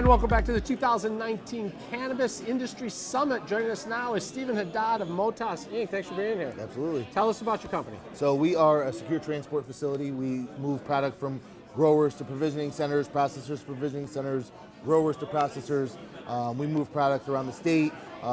And welcome back to the 2019 Cannabis Industry Summit. Joining us now is Stephen Haddad of Motas Inc. Thanks for being here. Absolutely. Tell us about your company. So we are a secure transport facility. We move product from growers to provisioning centers, processors to provisioning centers, growers to processors. We move product around the state.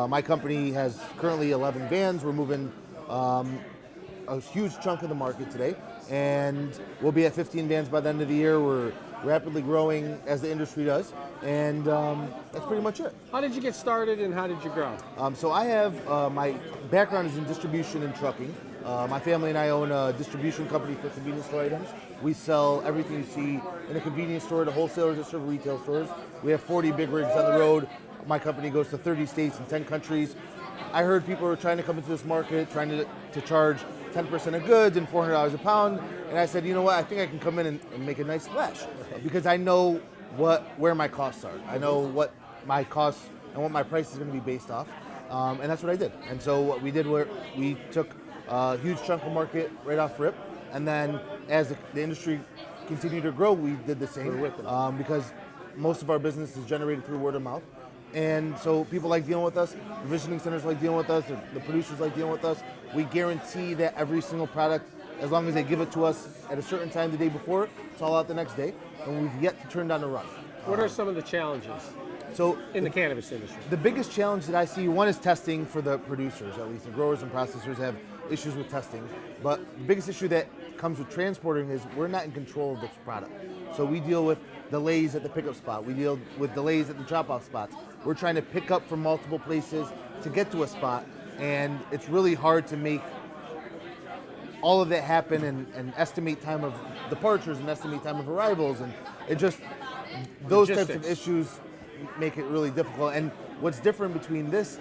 My company has currently 11 vans. We're moving a huge chunk of the market today, and we'll be at 15 vans by the end of the year. We're rapidly growing as the industry does, and that's pretty much it. How did you get started and how did you grow? So I have, my background is in distribution and trucking. My family and I own a distribution company for convenience store items. We sell everything you see in a convenience store to wholesalers that serve retail stores. We have 40 big rigs on the road. My company goes to 30 states and 10 countries. I heard people were trying to come into this market, trying to charge 10% of goods and $400 a pound. And I said, you know what, I think I can come in and make a nice splash because I know where my costs are. I know what my costs and what my price is going to be based off. And that's what I did. And so what we did was we took a huge chunk of market right off rip. And then as the industry continued to grow, we did the same because most of our business is generated through word of mouth. And so people like dealing with us, provisioning centers like dealing with us, the producers like dealing with us. We guarantee that every single product, as long as they give it to us at a certain time the day before, it's all out the next day, and we've yet to turn down a run. What are some of the challenges in the cannabis industry? The biggest challenge that I see, one is testing for the producers, at least the growers and processors have issues with testing. But the biggest issue that comes with transporting is we're not in control of this product. So we deal with delays at the pickup spot. We deal with delays at the drop-off spots. We're trying to pick up from multiple places to get to a spot, and it's really hard to make all of that happen and estimate time of departures and estimate time of arrivals, and it just, those types of issues make it really difficult. And what's different between this,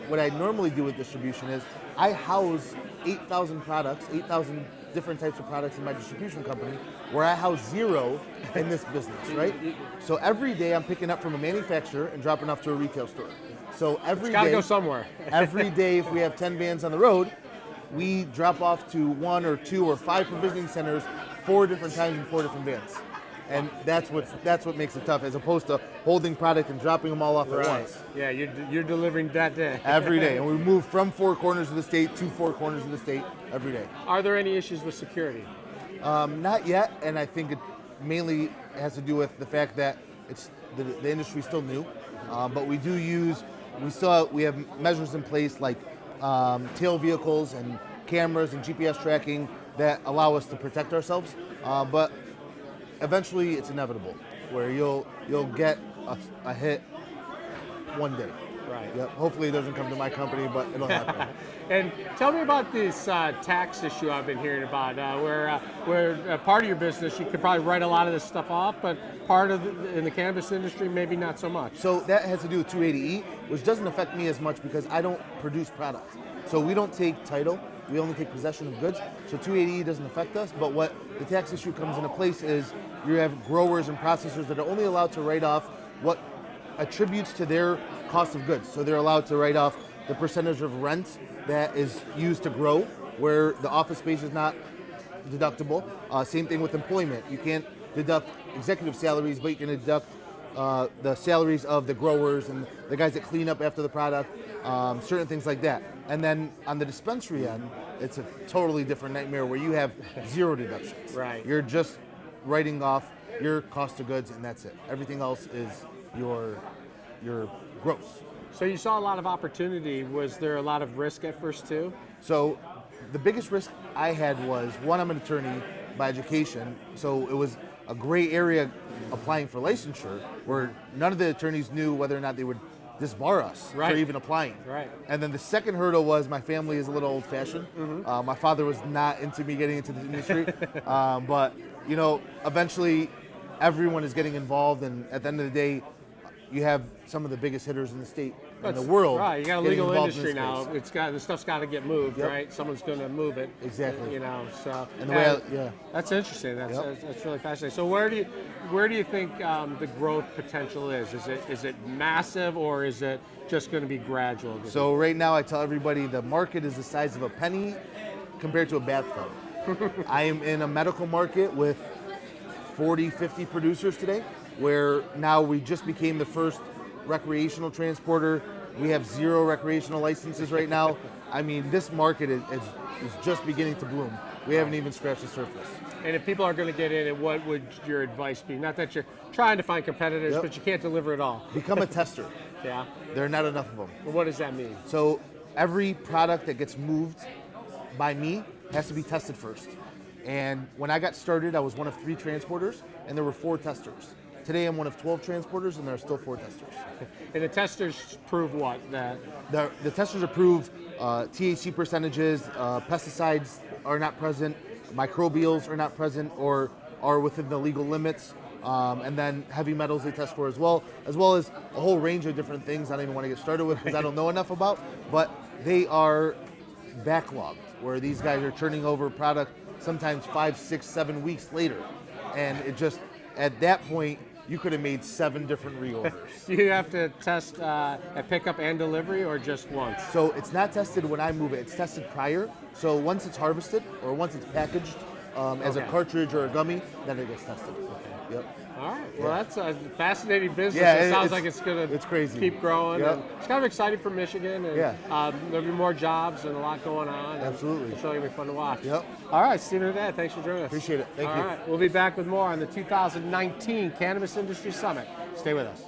what I normally do with distribution is I house 8,000 products, 8,000 different types of products in my distribution company, where I house 0 in this business, right? So every day I'm picking up from a manufacturer and dropping off to a retail store. So every day, gotta go somewhere. Every day, if we have 10 vans on the road, we drop off to 1 or 2 or 5 provisioning centers 4 different times in 4 different vans. And that's what makes it tough, as opposed to holding product and dropping them all off at once. Yeah, you're delivering that day. Every day. And we move from 4 corners of the state to 4 corners of the state every day. Are there any issues with security? Not yet, and I think it mainly has to do with the fact that it's the industry's still new. But we have measures in place like tail vehicles and cameras and GPS tracking that allow us to protect ourselves. But eventually it's inevitable where you'll get a hit one day. Right. Yep. Hopefully it doesn't come to my company, but it'll happen. And tell me about this tax issue I've been hearing about, where part of your business you could probably write a lot of this stuff off, but part of in the cannabis industry maybe not so much. So that has to do with 280E, which doesn't affect me as much because I don't produce product. So we don't take title. We only take possession of goods, so 280E doesn't affect us, but what the tax issue comes into place is you have growers and processors that are only allowed to write off what attributes to their cost of goods. So they're allowed to write off the percentage of rent that is used to grow, where the office space is not deductible. Same thing with employment. You can't deduct executive salaries, but you can deduct the salaries of the growers and the guys that clean up after the product, certain things like that. And then on the dispensary end, it's a totally different nightmare where you have 0 deductions. Right. You're just writing off your cost of goods and that's it. Everything else is your gross. So you saw a lot of opportunity. Was there a lot of risk at first too? So the biggest risk I had was, one, I'm an attorney by education, so it was a gray area applying for licensure where none of the attorneys knew whether or not they would disbar us for even applying. Right. And then the second hurdle was my family is a little old-fashioned. Mm-hmm. My father was not into me getting into the industry, but eventually everyone is getting involved, and at the end of the day, you have some of the biggest hitters in the state, in the world. Right, you got a legal industry now. The stuff's got to get moved, right? Someone's going to move it. Exactly. So. And the way, That's interesting. That's really fascinating. So where do you think the growth potential is? Is it massive, or is it just going to be gradual? So right now, I tell everybody the market is the size of a penny compared to a bathtub. I am in a medical market with 40, 50 producers today. where now we just became the first recreational transporter. We have 0 recreational licenses right now. I mean, this market is just beginning to bloom. We haven't even scratched the surface. And if people are going to get in it, what would your advice be? Not that you're trying to find competitors, Yep. but you can't deliver it all. Become a tester. Yeah. There are not enough of them. Well, what does that mean? So every product that gets moved by me has to be tested first. And when I got started, I was one of 3 transporters, and there were 4 testers. Today, I'm one of 12 transporters, and there are still 4 testers. And the testers prove what? That The testers approve THC percentages, pesticides are not present, microbials are not present or are within the legal limits, and then heavy metals they test for as well as a whole range of different things I don't even want to get started with because I don't know enough about, but they are backlogged, where these guys are turning over product sometimes 5, 6, 7 weeks later. And it just, at that point, you could have made 7 different reorders. Do you have to test at pickup and delivery, or just once? So it's not tested when I move it, it's tested prior. So once it's harvested or once it's packaged as a cartridge or a gummy, then it gets tested. Okay. Yep. All right. Well, that's a fascinating business. Yeah, it sounds like it's going it's crazy. to keep growing. Yep. And it's kind of exciting for Michigan. And, Yeah. There'll be more jobs and a lot going on. Absolutely. It's really going to be fun to watch. Yep. All right, Stephen Haddad, thanks for joining us. Appreciate it. Thank you. All right. We'll be back with more on the 2019 Cannabis Industry Summit. Stay with us.